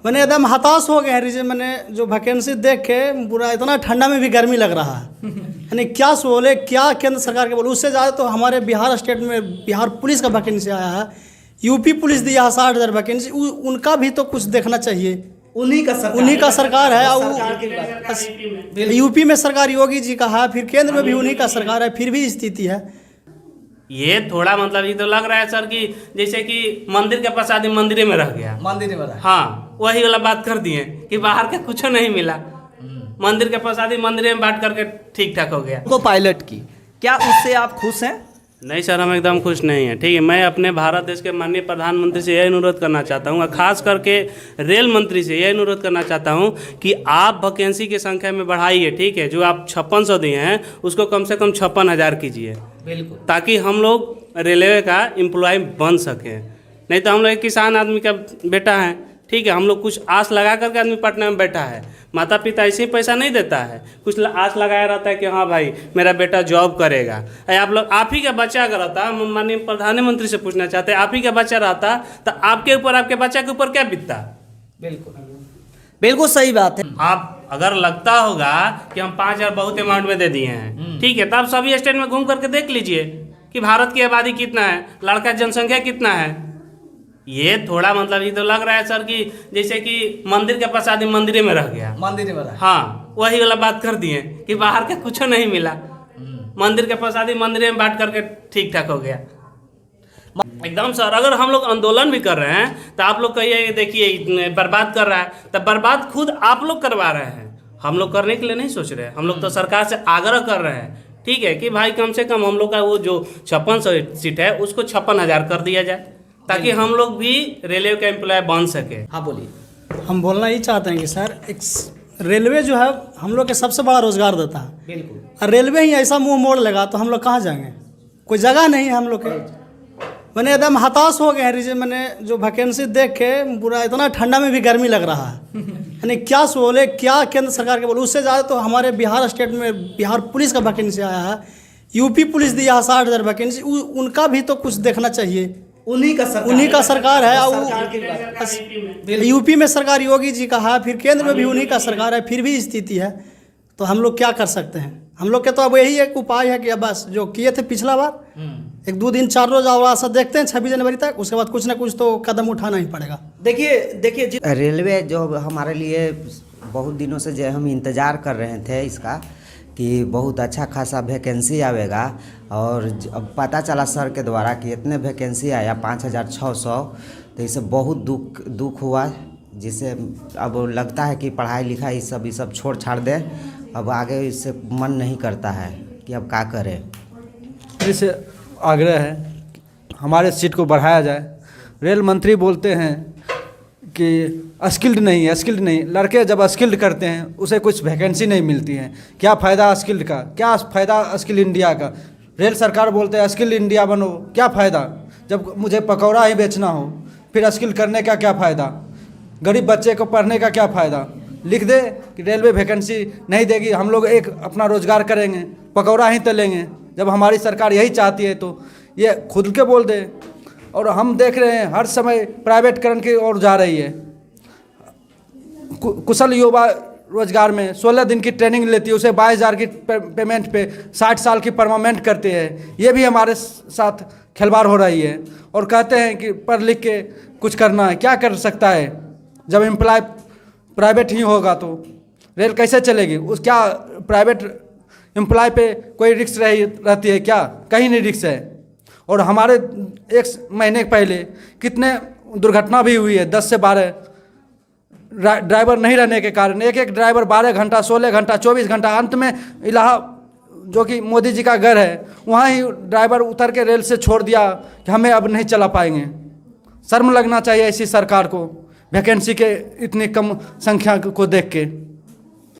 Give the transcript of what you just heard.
मैंने एकदम हताश हो गए हैं। मैंने जो वैकेंसी देख के पूरा इतना ठंडा में भी गर्मी लग रहा है। यानी क्या बोले, क्या केंद्र सरकार के बोले, उससे ज़्यादा तो हमारे बिहार स्टेट में बिहार पुलिस का वैकेंसी आया है। यूपी पुलिस दिया है 60,000 वैकेंसी, उनका भी तो कुछ देखना चाहिए। उन्हीं का सरकार है। यूपी में सरकार योगी जी का है, फिर केंद्र में भी उन्हीं का सरकार है, फिर भी स्थिति है ये। थोड़ा मतलब ये तो लग रहा है सर कि जैसे कि मंदिर के प्रसादी मंदिर में रह गया। मंदिर में रह, हाँ, वही वाला बात कर दिए कि बाहर का कुछ नहीं मिला, मंदिर के प्रसादी मंदिर में बांट करके ठीक ठाक हो गया। को पायलट की, क्या उससे आप खुश हैं? नहीं सर, हम एकदम खुश नहीं हैं। ठीक है, मैं अपने भारत देश के माननीय प्रधानमंत्री से यही अनुरोध करना चाहता हूँ, खास करके रेल मंत्री से यही अनुरोध करना चाहता हूँ कि आप वैकेंसी की संख्या में बढ़ाइए। ठीक है, जो आप 5600 दिए हैं उसको कम से कम 56,000 कीजिए, बिल्कुल, ताकि हम लोग रेलवे का एम्प्लॉय बन सकें। नहीं तो हम लोग एक किसान आदमी का बेटा है, ठीक है, हम लोग कुछ आस लगा करके आदमी पटना में बैठा है। माता पिता ऐसे ही पैसा नहीं देता है, कुछ आस लगाया रहता है कि हाँ भाई मेरा बेटा जॉब करेगा। आप ही का बच्चा अगर रहता, माननीय प्रधानमंत्री से पूछना चाहते हैं, आप ही का बच्चा रहता तो आपके ऊपर, आपके बच्चा के ऊपर क्या बीतता? बिल्कुल बिल्कुल सही बात है। आप अगर लगता होगा कि हम 5,000 बहुत अमाउंट में दे दिए हैं, ठीक है, तो आप सभी स्टेट में घूम करके देख लीजिए कि भारत की आबादी कितना है, लड़का जनसंख्या कितना है। ये थोड़ा मतलब ये तो लग रहा है सर कि जैसे कि मंदिर के प्रसादी मंदिर में रह गया। मंदिर में रह, हाँ, वही वाला बात कर दिए कि बाहर का कुछ नहीं मिला, मंदिर के प्रसादी मंदिर में बांट करके ठीक ठाक हो गया। एकदम सर, अगर हम लोग आंदोलन भी कर रहे हैं तो आप लोग कहिए देखिए बर्बाद कर रहा है, तो बर्बाद खुद आप लोग करवा रहे हैं, हम लोग करने के लिए नहीं सोच रहे हैं। हम लोग तो सरकार से आग्रह कर रहे हैं, ठीक है, कि भाई कम से कम हम लोग का वो जो 5600 सीट है उसको 56,000 कर दिया जाए, ताकि हम लोग भी रेलवे का एम्प्लॉय बन सके। हाँ बोलिए। हम बोलना ही चाहते हैं कि सर, एक रेलवे जो है हम लोग के सबसे बड़ा रोजगार देता है। बिल्कुल, और रेलवे ही ऐसा मुंह मोड़ लगा तो हम लोग कहाँ जाएंगे? कोई जगह नहीं है हम लोग के। मैंने एकदम हताश हो गए हैं। मैंने जो वैकेंसी देख के पूरा इतना ठंडा में भी गर्मी लग रहा है। यानी क्या बोले, क्या केंद्र सरकार के बोले, उससे ज़्यादा तो हमारे बिहार स्टेट में बिहार पुलिस का वैकेंसी आया है। यूपी पुलिस दिया है 60,000 वैकेंसी, उनका भी तो कुछ देखना चाहिए। उन्हीं का सरकार है। यूपी में सरकार योगी जी का है, फिर केंद्र में भी उन्हीं का सरकार है, फिर भी स्थिति है। तो हम लोग क्या कर सकते हैं? हम लोग के तो अब यही एक उपाय है कि अब बस जो किए थे पिछला बार, 1-2 दिन 4 रोज और ऐसा देखते हैं 26 जनवरी तक, उसके बाद कुछ ना कुछ तो कदम उठाना ही पड़ेगा। देखिए रेलवे जो हमारे लिए बहुत दिनों से जो हम इंतज़ार कर रहे थे इसका, कि बहुत अच्छा खासा वैकेंसी आवेगा, और अब पता चला सर के द्वारा कि इतने वैकेंसी आया 5,600, तो इससे बहुत दुख हुआ, जिससे अब लगता है कि पढ़ाई लिखाई ये सब छोड़ छाड़ दे। अब आगे इससे मन नहीं करता है कि अब क्या करें। इससे आग्रह है हमारे सीट को बढ़ाया जाए। रेल मंत्री बोलते हैं कि स्किल्ड नहीं। लड़के जब स्किल्ड करते हैं उसे कुछ वैकेंसी नहीं मिलती है। क्या फ़ायदा स्किल्ड का, क्या फ़ायदा स्किल इंडिया का? रेल सरकार बोलते हैं स्किल इंडिया बनो, क्या फ़ायदा जब मुझे पकौड़ा ही बेचना हो? फिर स्किल करने का क्या फ़ायदा? गरीब बच्चे को पढ़ने का क्या फ़ायदा? लिख दे कि रेलवे वैकेंसी नहीं देगी, हम लोग एक अपना रोज़गार करेंगे, पकौड़ा ही तलेंगे। जब हमारी सरकार यही चाहती है तो ये खुद के बोल दे। और हम देख रहे हैं हर समय प्राइवेटकरण की ओर जा रही है। कुशल युवा रोजगार में 16 दिन की ट्रेनिंग लेती है, उसे 22,000 की पेमेंट पे 60 साल की परमानेंट करते हैं। ये भी हमारे साथ खिलवाड़ हो रही है। और कहते हैं कि पढ़ लिख के कुछ करना है, क्या कर सकता है जब एम्प्लॉय प्राइवेट ही होगा तो रेल कैसे चलेगी? उस क्या प्राइवेट एम्प्लॉय पे कोई रिस्क रहती है क्या? कहीं नहीं रिस्क है। और हमारे 1 महीने पहले कितने दुर्घटना भी हुई है, 10 से 12 ड्राइवर नहीं रहने के कारण। एक ड्राइवर 12 घंटा, 16 घंटा, 24 घंटा, अंत में इलाहाबाद जो कि मोदी जी का घर है वहाँ ही ड्राइवर उतर के रेल से छोड़ दिया कि हमें अब नहीं चला पाएंगे। शर्म लगना चाहिए ऐसी सरकार को, वैकेंसी के इतनी कम संख्या को देख के।